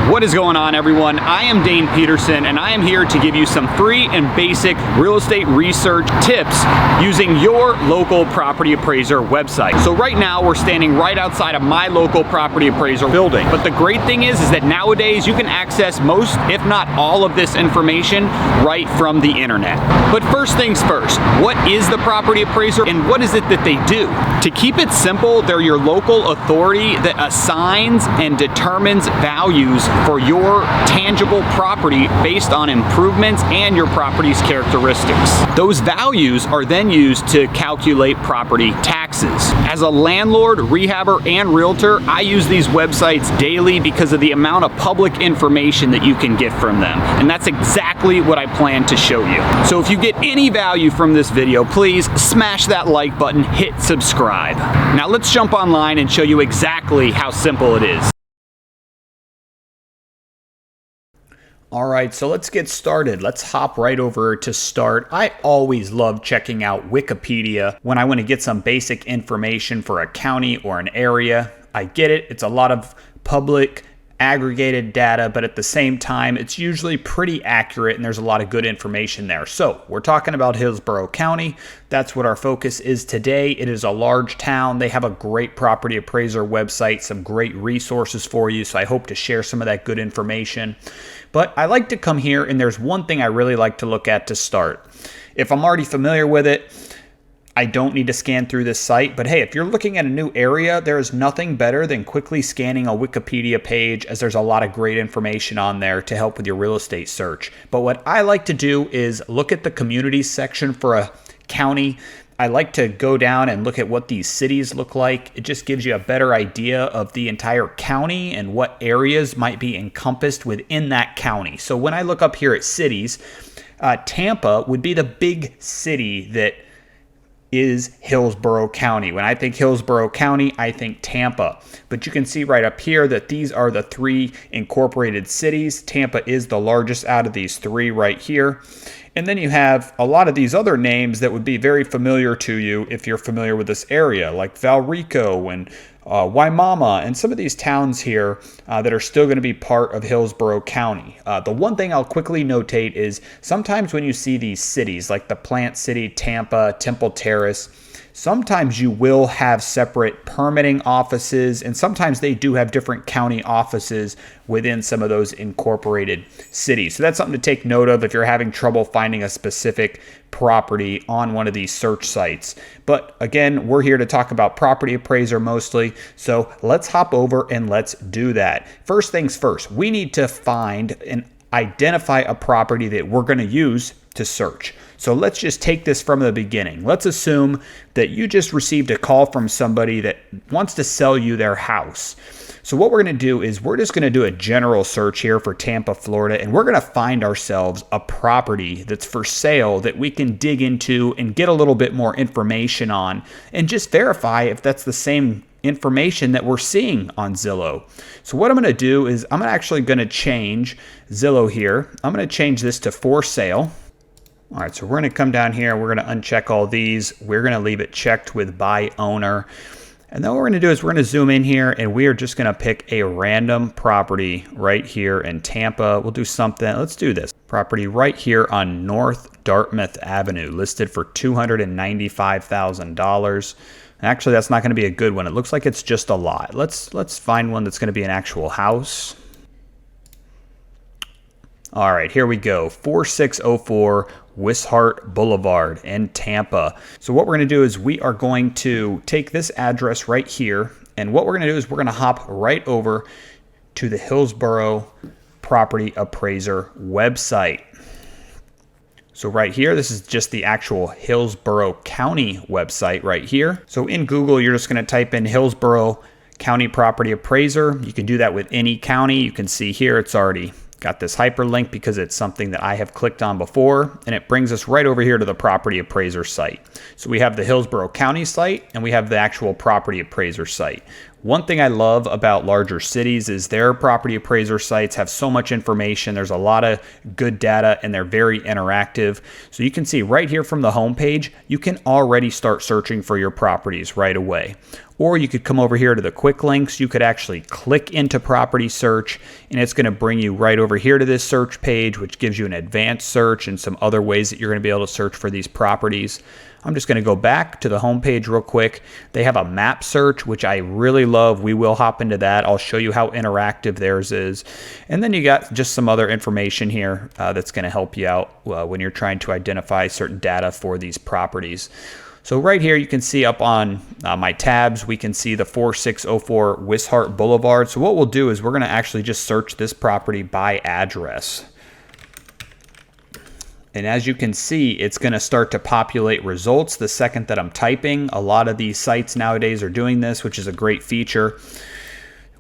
What is going on, everyone? I am Dane Peterson, and I am here to give you some free and basic real estate research tips using your local property appraiser website. So right now we're standing right outside of my local property appraiser building. But the great thing is that nowadays you can access most, if not all, of this information right from the internet. But first things first, what is the property appraiser and what is it that they do? To keep it simple, they're your local authority that assigns and determines values for your tangible property based on improvements and your property's characteristics. Those values are then used to calculate property taxes. As a landlord, rehabber, and realtor, I use these websites daily because of the amount of public information that you can get from them. And that's exactly what I plan to show you. So if you get any value from this video, please smash that like button, hit subscribe. Now let's jump online and show you exactly how simple it is. All right, so let's get started. Let's hop right over to start. I always love checking out Wikipedia when I want to get some basic information for a county or an area. I get it, it's a lot of public aggregated data, but at the same time, it's usually pretty accurate and there's a lot of good information there. So we're talking about Hillsborough County. That's what our focus is today. It is a large town. They have a great property appraiser website, some great resources for you. So I hope to share some of that good information. But I like to come here and there's one thing I really like to look at to start. If I'm already familiar with it, I don't need to scan through this site, but hey, if you're looking at a new area, there is nothing better than quickly scanning a Wikipedia page, as there's a lot of great information on there to help with your real estate search. But what I like to do is look at the communities section for a county. I like to go down and look at what these cities look like. It just gives you a better idea of the entire county and what areas might be encompassed within that county. So when I look up here at cities, Tampa would be the big city that is Hillsborough County. When I think Hillsborough County, I think Tampa. But you can see right up here that these are the three incorporated cities. Tampa is the largest out of these three right here. And then you have a lot of these other names that would be very familiar to you if you're familiar with this area, like Valrico and Waimama, and some of these towns here that are still going to be part of Hillsborough County. The one thing I'll quickly notate is sometimes when you see these cities, like the Plant City, Tampa, Temple Terrace, sometimes you will have separate permitting offices, and sometimes they do have different county offices within some of those incorporated cities. So that's something to take note of if you're having trouble finding a specific property on one of these search sites. But again, we're here to talk about property appraiser mostly, so let's hop over and let's do that. First things first, we need to find and identify a property that we're going to use to search. So let's just take this from the beginning. Let's assume that you just received a call from somebody that wants to sell you their house. So what we're going to do is we're just going to do a general search here for Tampa, Florida, and we're going to find ourselves a property that's for sale that we can dig into and get a little bit more information on and just verify if that's the same information that we're seeing on Zillow. So what I'm going to do is I'm actually going to change Zillow here. I'm going to change this to for sale. All right, so we're going to come down here. We're going to uncheck all these. We're going to leave it checked with buy owner. And then what we're going to do is we're going to zoom in here and we are just going to pick a random property right here in Tampa. We'll do something. Let's do this. Property right here on North Dartmouth Avenue, listed for $295,000. Actually, that's not going to be a good one. It looks like it's just a lot. Let's find one that's going to be an actual house. All right, here we go. 4604 Wishart Boulevard in Tampa. So what we're going to do is we are going to take this address right here, and what we're going to do is we're going to hop right over to the Hillsborough Property Appraiser website. So right here, this is just the actual Hillsborough County website right here. So in Google, you're just going to type in Hillsborough County Property Appraiser. You can do that with any county. You can see here it's already got this hyperlink because it's something that I have clicked on before, and it brings us right over here to the property appraiser site. So we have the Hillsborough County site and we have the actual property appraiser site. One thing I love about larger cities is their property appraiser sites have so much information. There's a lot of good data and they're very interactive. So you can see right here from the homepage, you can already start searching for your properties right away. Or you could come over here to the quick links. You could actually click into property search and it's going to bring you right over here to this search page, which gives you an advanced search and some other ways that you're going to be able to search for these properties. I'm just going to go back to the homepage real quick. They have a map search, which I really love. We will hop into that. I'll show you how interactive theirs is. And then you got just some other information here that's going to help you out when you're trying to identify certain data for these properties. So right here, you can see up on my tabs, we can see the 4604 Wishart Boulevard. So what we'll do is we're going to actually just search this property by address. And as you can see, it's going to start to populate results the second that I'm typing. A lot of these sites nowadays are doing this, which is a great feature.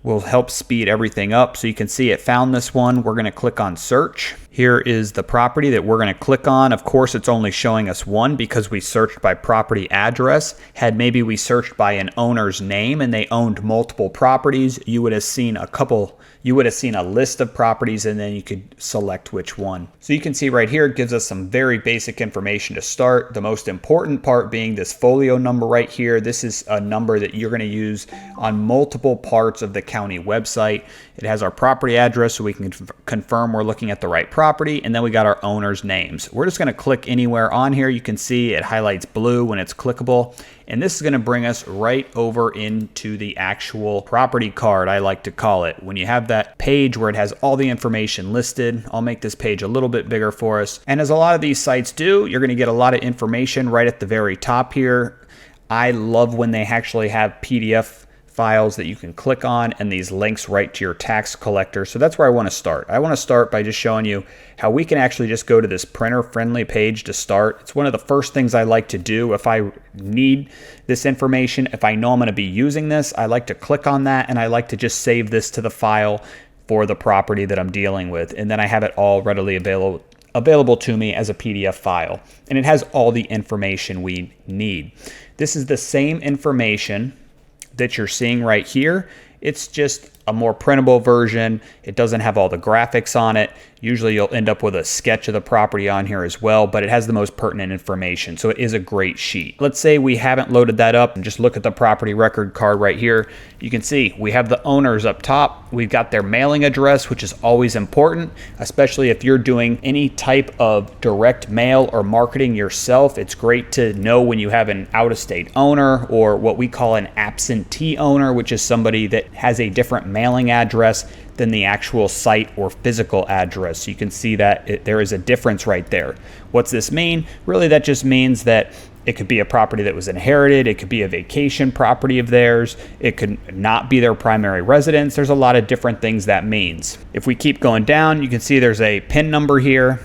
Will help speed everything up. So you can see it found this one. We're going to click on search. Here is the property that we're going to click on. Of course, it's only showing us one because we searched by property address. Had maybe we searched by an owner's name and they owned multiple properties, you would have seen a list of properties and then you could select which one. So you can see right here, it gives us some very basic information to start. The most important part being this folio number right here. This is a number that you're going to use on multiple parts of the county website. It has our property address so we can confirm we're looking at the right property, and then we got our owner's names. We're just going to click anywhere on here. You can see it highlights blue when it's clickable, and this is going to bring us right over into the actual property card, I like to call it. When you have that page where it has all the information listed, I'll make this page a little bit bigger for us. And as a lot of these sites do, you're going to get a lot of information right at the very top here. I love when they actually have PDF files that you can click on and these links right to your tax collector. So that's where I want to start. I want to start by just showing you how we can actually just go to this printer friendly page to start. It's one of the first things I like to do if I need this information. If I know I'm going to be using this, I like to click on that and I like to just save this to the file for the property that I'm dealing with. And then I have it all readily available to me as a PDF file. And it has all the information we need. This is the same information that you're seeing right here. It's just a more printable version. It doesn't have all the graphics on it. Usually you'll end up with a sketch of the property on here as well, but it has the most pertinent information. So it is a great sheet. Let's say we haven't loaded that up and just look at the property record card right here. You can see we have the owners up top. We've got their mailing address, which is always important, especially if you're doing any type of direct mail or marketing yourself. It's great to know when you have an out-of-state owner or what we call an absentee owner, which is somebody that has a different mailing address than the actual site or physical address. You can see that there is a difference right there. What's this mean? Really, that just means that it could be a property that was inherited. It could be a vacation property of theirs. It could not be their primary residence. There's a lot of different things that means. If we keep going down, you can see there's a PIN number here.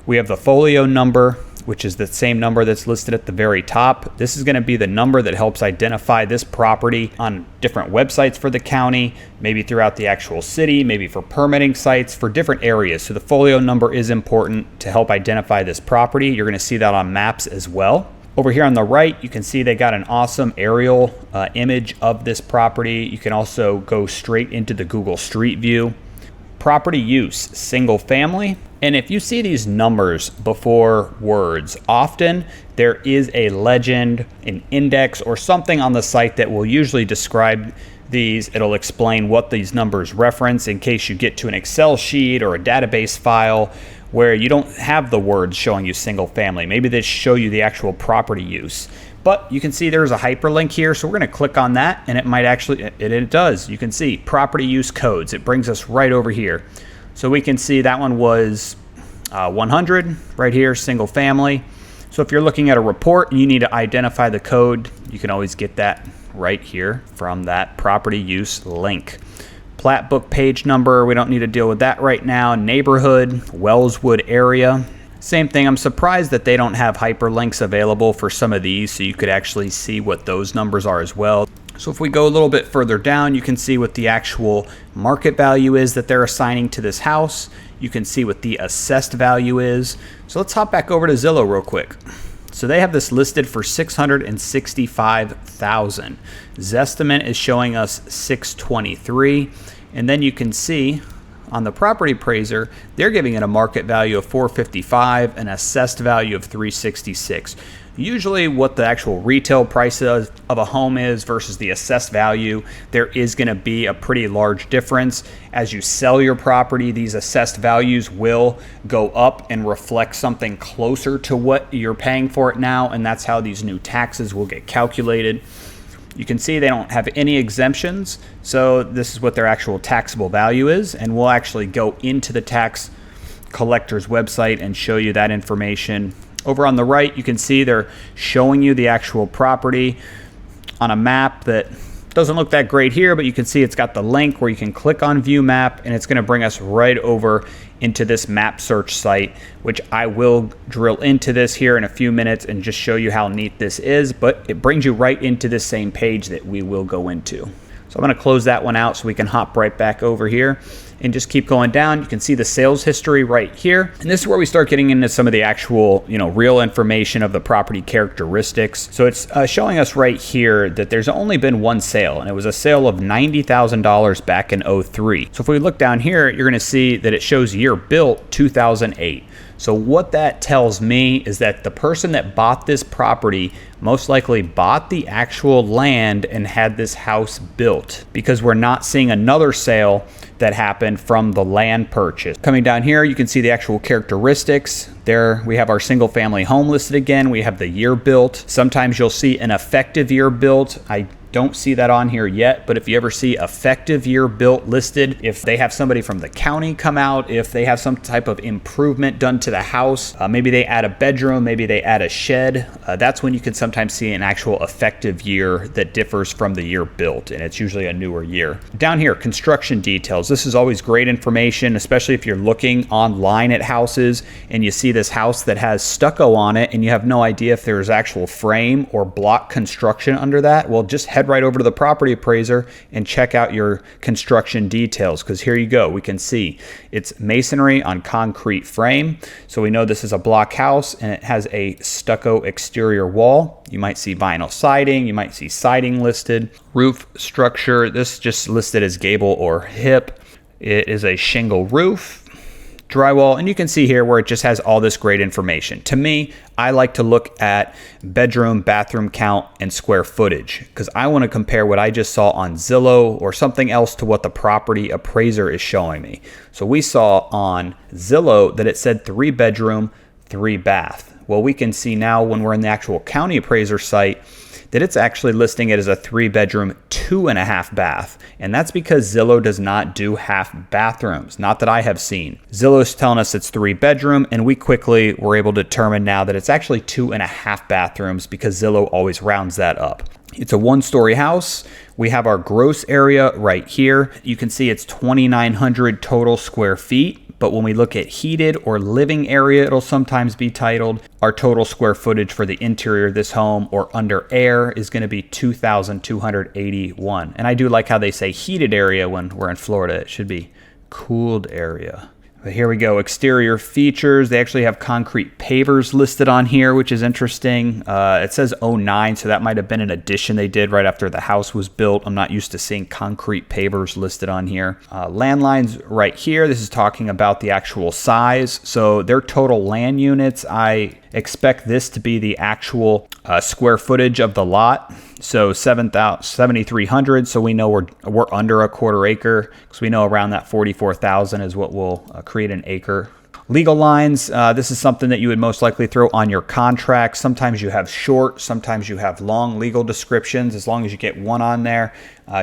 We have the folio number, which is the same number that's listed at the very top. This is going to be the number that helps identify this property on different websites for the county, maybe throughout the actual city, maybe for permitting sites, for different areas. So the folio number is important to help identify this property. You're going to see that on maps as well. Over here on the right, you can see they got an awesome aerial image of this property. You can also go straight into the Google Street View. Property use, single family. And if you see these numbers before words, often there is a legend, an index, or something on the site that will usually describe these. It'll explain what these numbers reference in case you get to an Excel sheet or a database file where you don't have the words showing you single family. Maybe they show you the actual property use. But you can see there's a hyperlink here, so we're going to click on that, and it might actually, it does. You can see property use codes. It brings us right over here. So we can see that one was 100 right here, single family. So if you're looking at a report and you need to identify the code, you can always get that right here from that property use link. Plat book page number, we don't need to deal with that right now. Neighborhood, Wellswood area. Same thing, I'm surprised that they don't have hyperlinks available for some of these so you could actually see what those numbers are as well. So if we go a little bit further down, you can see what the actual market value is that they're assigning to this house. You can see what the assessed value is. So let's hop back over to Zillow real quick. So they have this listed for $665,000. Zestimate is showing us $623,000, and then you can see on the property appraiser, they're giving it a market value of $455,000, an assessed value of $366,000. Usually what the actual retail price of a home is versus the assessed value, there is going to be a pretty large difference. As you sell your property, these assessed values will go up and reflect something closer to what you're paying for it now, and that's how these new taxes will get calculated. You can see they don't have any exemptions, so this is what their actual taxable value is, and we'll actually go into the tax collector's website and show you that information. Over on the right, you can see they're showing you the actual property on a map that doesn't look that great here, but you can see it's got the link where you can click on View Map, and it's going to bring us right over into this map search site, which I will drill into this here in a few minutes and just show you how neat this is, but it brings you right into the same page that we will go into. So I'm going to close that one out so we can hop right back over here and just keep going down. You can see the sales history right here. And this is where we start getting into some of the actual, real information of the property characteristics. So it's showing us right here that there's only been one sale, and it was a sale of $90,000 back in 03. So if we look down here, you're going to see that it shows year built 2008. So what that tells me is that the person that bought this property most likely bought the actual land and had this house built, because we're not seeing another sale that happened from the land purchase. Coming down here, you can see the actual characteristics. There we have our single family home listed again. We have the year built. Sometimes you'll see an effective year built. I don't see that on here yet, but if you ever see effective year built listed, if they have somebody from the county come out, if they have some type of improvement done to the house, maybe they add a bedroom, maybe they add a shed, that's when you can sometimes see an actual effective year that differs from the year built, and it's usually a newer year. Down here, construction details. This is always great information, especially if you're looking online at houses and you see this house that has stucco on it and you have no idea if there's actual frame or block construction under that. Well, just head right over to the property appraiser and check out your construction details, because here you go. We can see it's masonry on concrete frame, so we know this is a block house, and it has a stucco exterior wall. You might see vinyl siding, you might see siding listed. Roof structure, this just listed as gable or hip. It is a shingle roof. Drywall, and you can see here where it just has all this great information. To me, I like to look at bedroom, bathroom count, and square footage, because I want to compare what I just saw on Zillow or something else to what the property appraiser is showing me. So we saw on Zillow that it said 3 bedroom, 3 bath. Well, we can see now when we're in the actual county appraiser site that it's actually listing it as a 3 bedroom, 2.5 bath. And that's because Zillow does not do half bathrooms, not that I have seen. Zillow's telling us it's 3 bedroom, and we quickly were able to determine now that it's actually 2.5 bathrooms, because Zillow always rounds that up. It's a 1-story house. We have our gross area right here. You can see it's 2,900 total square feet. But when we look at heated or living area, it'll sometimes be titled. Our total square footage for the interior of this home or under air is going to be 2,281. And I do like how they say heated area when we're in Florida. It should be cooled area. But here we go. Exterior features. They actually have concrete pavers listed on here, which is interesting. It says 09, so that might have been an addition they did right after the house was built. I'm not used to seeing concrete pavers listed on here. Landlines right here. This is talking about the actual size. So their total land units, I expect this to be the actual square footage of the lot. So 7,300. So we know we're under a quarter acre, because we know around that 44,000 is what will create an acre. Legal lines, this is something that you would most likely throw on your contract. Sometimes you have short, sometimes you have long legal descriptions. As long as you get one on there,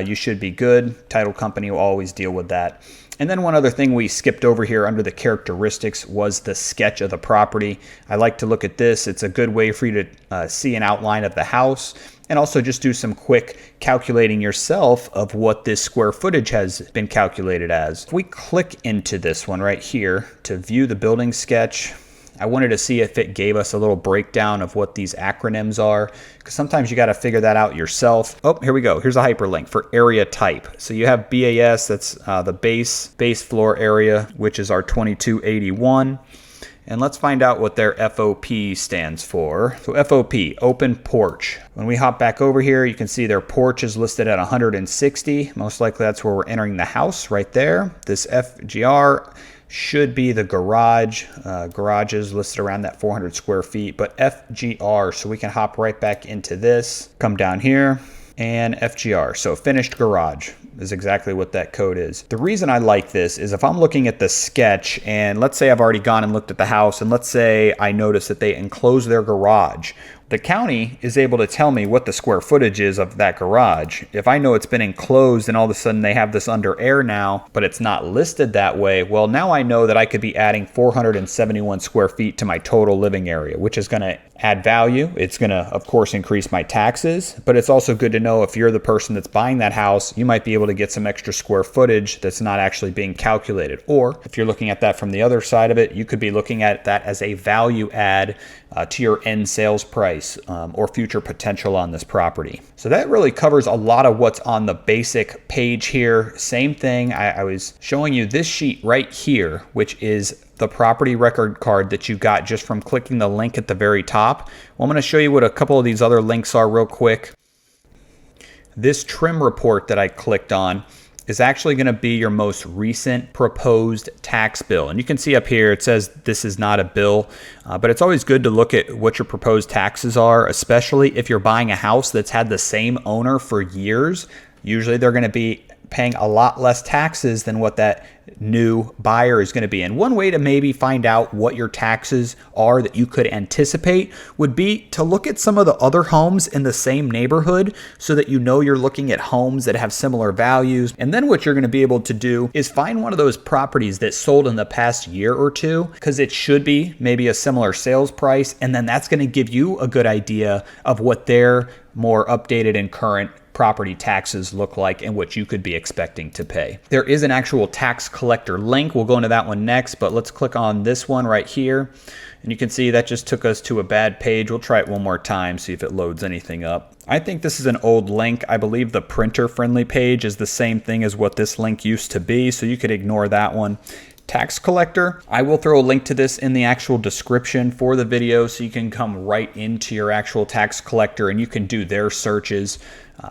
you should be good. Title company will always deal with that. And then one other thing we skipped over here under the characteristics was the sketch of the property. I like to look at this. It's a good way for you to see an outline of the house, and also just do some quick calculating yourself of what this square footage has been calculated as. If we click into this one right here to view the building sketch, I wanted to see if it gave us a little breakdown of what these acronyms are, because sometimes you got to figure that out yourself. Oh, here we go. Here's a hyperlink for area type. So you have BAS, that's the base floor area, which is our 2281. And let's find out what their FOP stands for. So FOP, open porch. When we hop back over here, you can see their porch is listed at 160. Most likely that's where we're entering the house right there. This FGR should be the garage. Garage is listed around that 400 square feet, but FGR, so we can hop right back into this, come down here, and FGR, so finished garage is exactly what that code is. The reason I like this is if I'm looking at the sketch and let's say I've already gone and looked at the house and let's say I notice that they enclose their garage, the county is able to tell me what the square footage is of that garage. If I know it's been enclosed and all of a sudden they have this under air now, but it's not listed that way, well, now I know that I could be adding 471 square feet to my total living area, which is going to add value. It's going to, of course, increase my taxes, but it's also good to know if you're the person that's buying that house, you might be able to get some extra square footage that's not actually being calculated. Or if you're looking at that from the other side of it, you could be looking at that as a value add to your end sales price or future potential on this property. So that really covers a lot of what's on the basic page here. Same thing, I was showing you this sheet right here, which is the property record card that you got just from clicking the link at the very top. Well, I'm going to show you what a couple of these other links are real quick. This trim report that I clicked on is actually going to be your most recent proposed tax bill. And you can see up here, it says this is not a bill, but it's always good to look at what your proposed taxes are, especially if you're buying a house that's had the same owner for years. Usually they're going to be paying a lot less taxes than what that new buyer is going to be. And one way to maybe find out what your taxes are that you could anticipate would be to look at some of the other homes in the same neighborhood so that you know you're looking at homes that have similar values. And then what you're going to be able to do is find one of those properties that sold in the past year or two, because it should be maybe a similar sales price. And then that's going to give you a good idea of what their more updated and current property taxes look like and what you could be expecting to pay. There is an actual tax collector link. We'll go into that one next, but let's click on this one right here. And you can see that just took us to a bad page. We'll try it one more time, see if it loads anything up. I think this is an old link. I believe the printer friendly page is the same thing as what this link used to be, so you could ignore that one. Tax collector, I will throw a link to this in the actual description for the video so you can come right into your actual tax collector and you can do their searches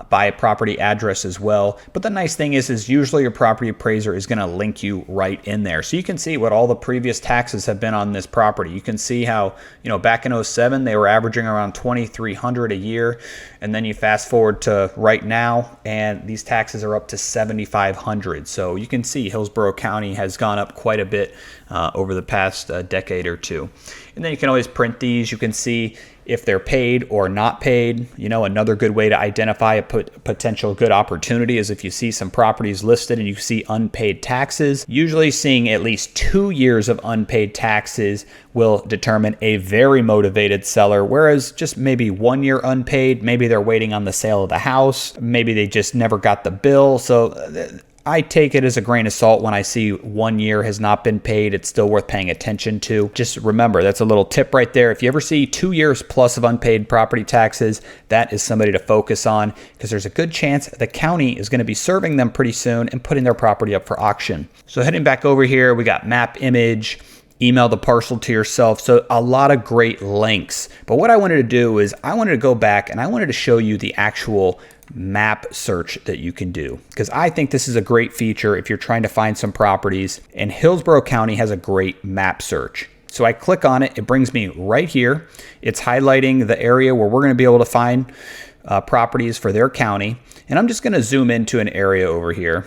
by a property address as well. But the nice thing is usually your property appraiser is going to link you right in there. So you can see what all the previous taxes have been on this property. You can see how, back in 07, they were averaging around $2,300 a year. And then you fast forward to right now, and these taxes are up to $7,500. So you can see Hillsborough County has gone up quite a bit over the past decade or two. And then you can always print these. You can see if they're paid or not paid. Another good way to identify a potential good opportunity is if you see some properties listed and you see unpaid taxes. Usually seeing at least 2 years of unpaid taxes will determine a very motivated seller, whereas just maybe 1 year unpaid, maybe they're waiting on the sale of the house, maybe they just never got the bill. So I take it as a grain of salt when I see 1 year has not been paid. It's still worth paying attention to. Just remember, that's a little tip right there. If you ever see 2 years plus of unpaid property taxes, that is somebody to focus on, because there's a good chance the county is going to be serving them pretty soon and putting their property up for auction. So heading back over here, we got map image, email the parcel to yourself. So a lot of great links. But what I wanted to do is I wanted to go back and I wanted to show you the actual map search that you can do, because I think this is a great feature if you're trying to find some properties, and Hillsborough County has a great map search. So I click on it, it brings me right here. It's highlighting the area where we're going to be able to find properties for their county, and I'm just going to zoom into an area over here,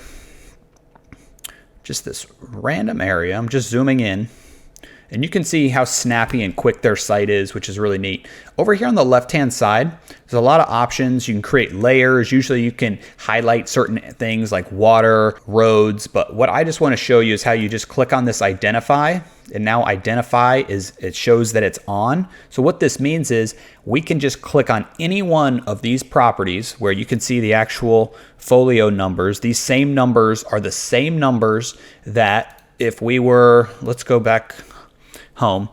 just this random area. I'm just zooming in. And you can see how snappy and quick their site is, which is really neat. Over here on the left-hand side, there's a lot of options. You can create layers. Usually you can highlight certain things like water, roads. But what I just want to show you is how you just click on this identify. And now identify it shows that it's on. So what this means is we can just click on any one of these properties where you can see the actual folio numbers. These same numbers are the same numbers that if we were, let's go back home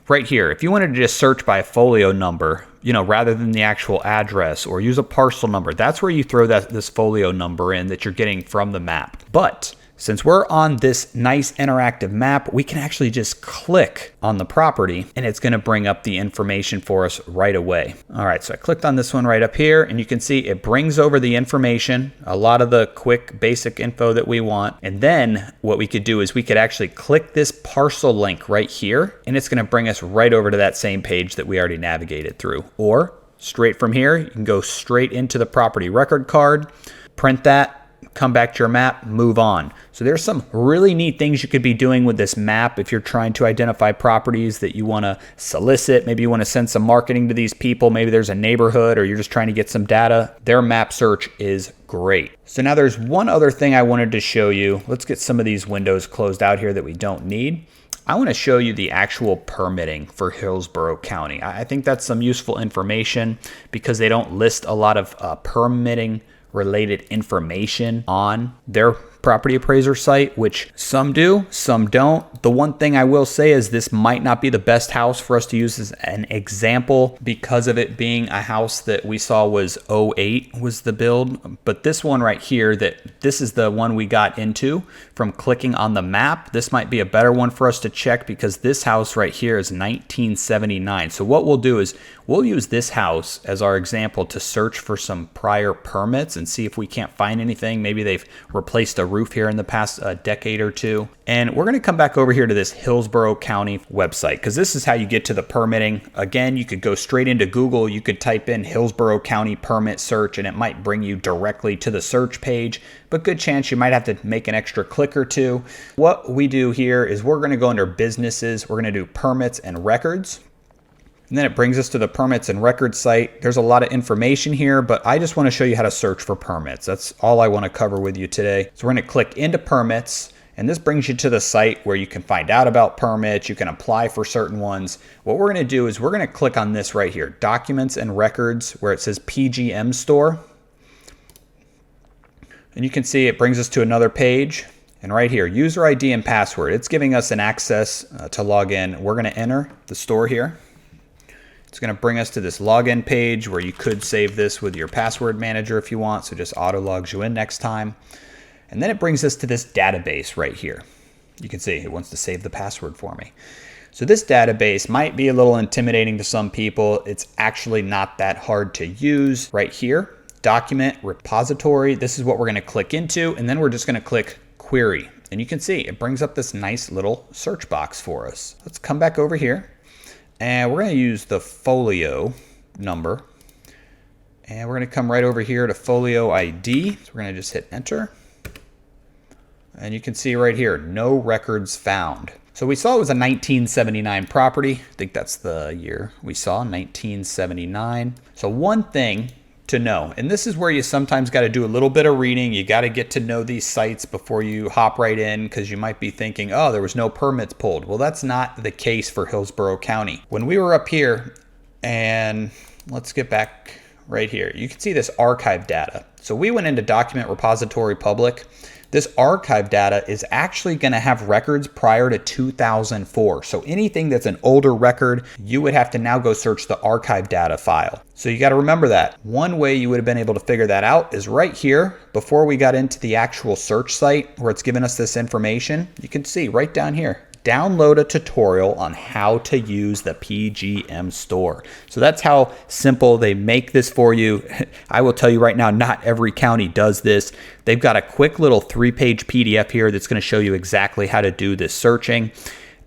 right here. If you wanted to just search by a folio number, rather than the actual address, or use a parcel number, that's where you throw this folio number in that you're getting from the map. But Since we're on this nice interactive map, we can actually just click on the property and it's going to bring up the information for us right away. All right, so I clicked on this one right up here and you can see it brings over the information, a lot of the quick basic info that we want. And then what we could do is we could actually click this parcel link right here and it's going to bring us right over to that same page that we already navigated through. Or straight from here, you can go straight into the property record card, print that, come back to your map, move on. So there's some really neat things you could be doing with this map if you're trying to identify properties that you want to solicit. Maybe you want to send some marketing to these people. Maybe there's a neighborhood or you're just trying to get some data. Their map search is great. So now there's one other thing I wanted to show you. Let's get some of these windows closed out here that we don't need. I want to show you the actual permitting for Hillsborough County. I think that's some useful information because they don't list a lot of permitting related information on their property appraiser site, which some do, some don't. The one thing I will say is this might not be the best house for us to use as an example because of it being a house that we saw was 08 was the build. But this one right here, this is the one we got into from clicking on the map. This might be a better one for us to check because this house right here is 1979. So what we'll do is we'll use this house as our example to search for some prior permits and see if we can't find anything. Maybe they've replaced a roof here in the past decade or two. And we're going to come back over here to this Hillsborough County website because this is how you get to the permitting. Again, you could go straight into Google. You could type in Hillsborough County permit search and it might bring you directly to the search page, but good chance you might have to make an extra click or two. What we do here is we're going to go under businesses. We're going to do permits and records. And then it brings us to the permits and records site. There's a lot of information here, but I just want to show you how to search for permits. That's all I want to cover with you today. So we're going to click into permits, and this brings you to the site where you can find out about permits. You can apply for certain ones. What we're going to do is we're going to click on this right here, documents and records, where it says PGM store. And you can see it brings us to another page. And right here, user ID and password. It's giving us an access to log in. We're going to enter the store here. It's going to bring us to this login page where you could save this with your password manager if you want. So just auto logs you in next time. And then it brings us to this database right here. You can see it wants to save the password for me. So this database might be a little intimidating to some people. It's actually not that hard to use. Right here, document repository. This is what we're going to click into. And then we're just going to click query. And you can see it brings up this nice little search box for us. Let's come back over here. And we're going to use the folio number. And we're going to come right over here to folio ID. So we're going to just hit enter. And you can see right here, no records found. So we saw it was a 1979 property. I think that's the year we saw, 1979. So one thing to know, and this is where you sometimes got to do a little bit of reading. You got to get to know these sites before you hop right in because you might be thinking, oh, there was no permits pulled. Well, that's not the case for Hillsborough County. When we were up here, and let's get back right here, you can see this archive data. So we went into document repository public. This archive data is actually going to have records prior to 2004. So anything that's an older record, you would have to now go search the archive data file. So you got to remember that. One way you would have been able to figure that out is right here before we got into the actual search site where it's giving us this information. You can see right down here. Download a tutorial on how to use the PGM store. So that's how simple they make this for you. I will tell you right now, not every county does this. They've got a quick little 3-page PDF here that's going to show you exactly how to do this searching.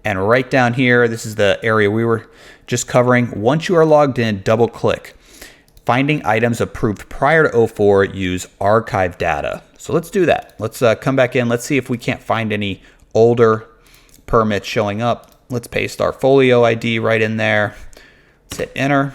And right down here, this is the area we were just covering. Once you are logged in, double click. Finding items approved prior to 04, use archive data. So let's do that. Let's come back in. Let's see if we can't find any older permits showing up. Let's paste our folio ID right in there. Let's hit enter.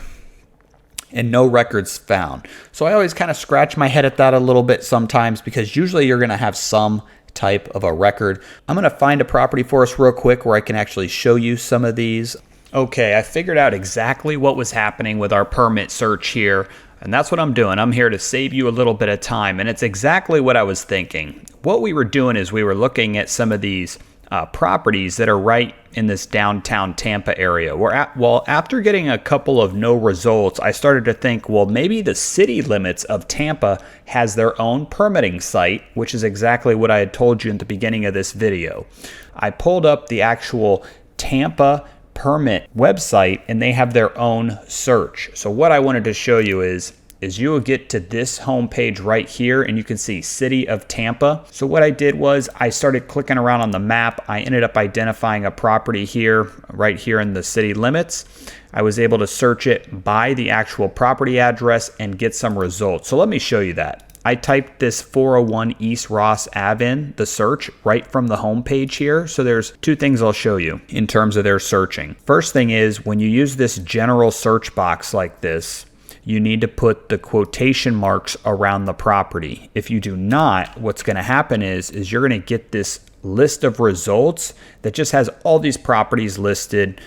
And no records found. So I always kind of scratch my head at that a little bit sometimes because usually you're going to have some type of a record. I'm going to find a property for us real quick where I can actually show you some of these. Okay, I figured out exactly what was happening with our permit search here. And that's what I'm doing. I'm here to save you a little bit of time. And it's exactly what I was thinking. What we were doing is we were looking at some of these properties that are right in this downtown Tampa area. Well, after getting a couple of no results, I started to think, well, maybe the city limits of Tampa has their own permitting site, which is exactly what I had told you in the beginning of this video. I pulled up the actual Tampa permit website, and they have their own search. So what I wanted to show you is you will get to this homepage right here, and you can see City of Tampa. So what I did was I started clicking around on the map. I ended up identifying a property here, right here in the city limits. I was able to search it by the actual property address and get some results. So let me show you that. I typed this 401 East Ross Ave in the search right from the homepage here. So there's two things I'll show you in terms of their searching. First thing is, when you use this general search box like this, you need to put the quotation marks around the property. If you do not, what's going to happen is you're going to get this list of results that just has all these properties listed.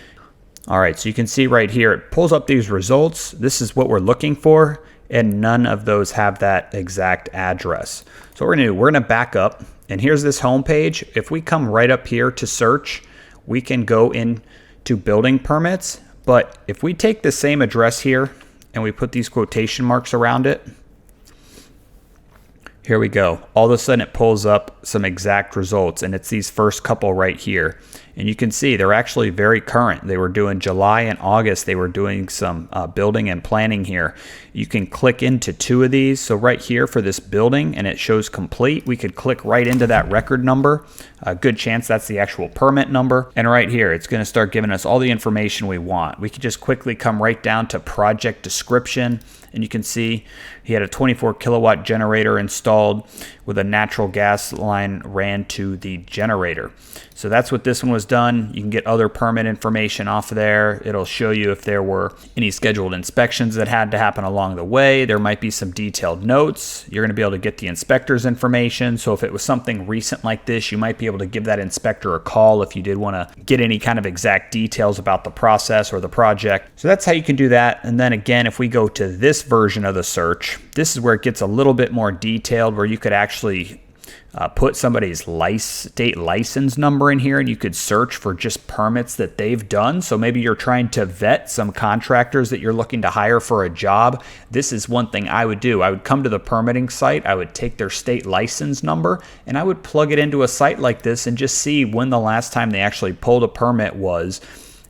All right, so you can see right here, it pulls up these results. This is what we're looking for, and none of those have that exact address. So what we're going to do, we're going to back up, and here's this home page. If we come right up here to search, we can go into building permits. But if we take the same address here and we put these quotation marks around it, here we go. All of a sudden it pulls up some exact results, and it's these first couple right here. And you can see they're actually very current. They were doing July and August. They were doing some building and planning here. You can click into two of these. So right here for this building, and it shows complete. We could click right into that record number. A good chance that's the actual permit number. And right here, it's going to start giving us all the information we want. We could just quickly come right down to project description. And you can see he had a 24 kilowatt generator installed with a natural gas line ran to the generator. So that's what this one was done. You can get other permit information off of there. It'll show you if there were any scheduled inspections that had to happen along the way. There might be some detailed notes. You're going to be able to get the inspector's information. So if it was something recent like this, you might be able to give that inspector a call if you did want to get any kind of exact details about the process or the project. So that's how you can do that. And then again, if we go to this version of the search, this is where it gets a little bit more detailed, where you could actually put somebody's state license number in here, and you could search for just permits that they've done. So maybe you're trying to vet some contractors that you're looking to hire for a job. This is one thing I would do. I would come to the permitting site, I would take their state license number, and I would plug it into a site like this and just see when the last time they actually pulled a permit was.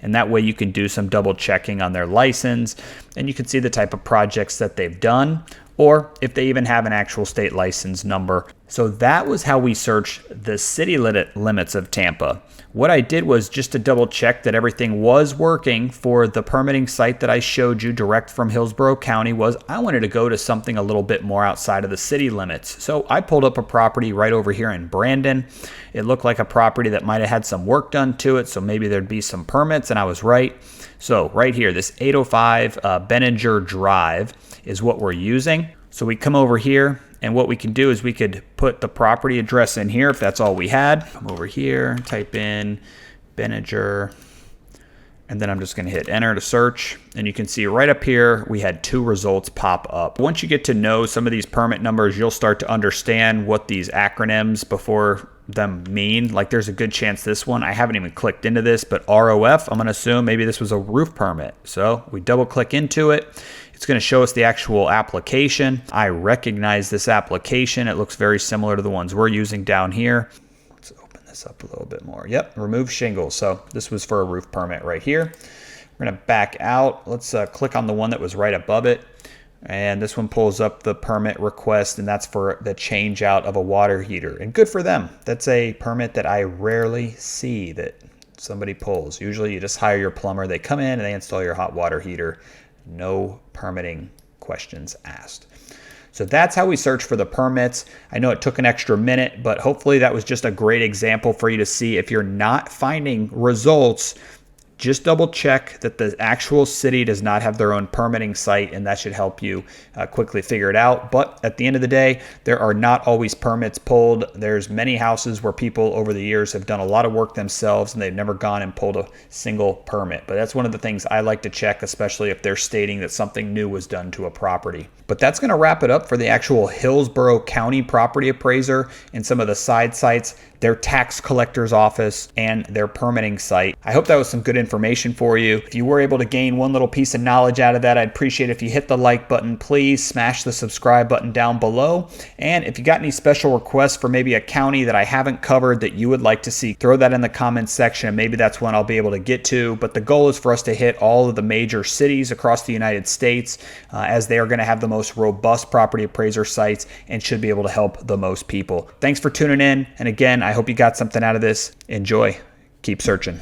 And that way you can do some double checking on their license, and you can see the type of projects that they've done, or if they even have an actual state license number. So that was how we searched the city limits of Tampa. What I did was just to double check that everything was working for the permitting site that I showed you direct from Hillsborough County. Was I wanted to go to something a little bit more outside of the city limits. So I pulled up a property right over here in Brandon. It looked like a property that might have had some work done to it, so maybe there'd be some permits, and I was right. So right here, this 805 Benninger Drive is what we're using. So we come over here, and what we can do is we could put the property address in here if that's all we had. Come over here, type in Benninger, and then I'm just going to hit enter to search. And you can see right up here, we had two results pop up. Once you get to know some of these permit numbers, you'll start to understand what these acronyms before them mean. Like there's a good chance this one, I haven't even clicked into this, but ROF, I'm going to assume maybe this was a roof permit. So we double click into it. It's going to show us the actual application. I recognize this application. It looks very similar to the ones we're using down here. Let's open this up a little bit more. Yep, remove shingles. So this was for a roof permit right here. We're going to back out. Let's click on the one that was right above it. And this one pulls up the permit request, and that's for the change out of a water heater. And good for them. That's a permit that I rarely see that somebody pulls. Usually you just hire your plumber. They come in and they install your hot water heater. No permitting questions asked. So that's how we search for the permits. I know it took an extra minute, but hopefully that was just a great example for you to see. If you're not finding results, just double check that the actual city does not have their own permitting site, and that should help you quickly figure it out. But at the end of the day, there are not always permits pulled. There's many houses where people over the years have done a lot of work themselves and they've never gone and pulled a single permit. But that's one of the things I like to check, especially if they're stating that something new was done to a property. But that's going to wrap it up for the actual Hillsborough County property appraiser and some of the side sites their tax collector's office, and their permitting site. I hope that was some good information for you. If you were able to gain one little piece of knowledge out of that, I'd appreciate it if you hit the like button. Please smash the subscribe button down below. And if you got any special requests for maybe a county that I haven't covered that you would like to see, throw that in the comments section, and maybe that's one I'll be able to get to. But the goal is for us to hit all of the major cities across the United States, as they are going to have the most robust property appraiser sites and should be able to help the most people. Thanks for tuning in. And again, I hope you got something out of this. Enjoy. Keep searching.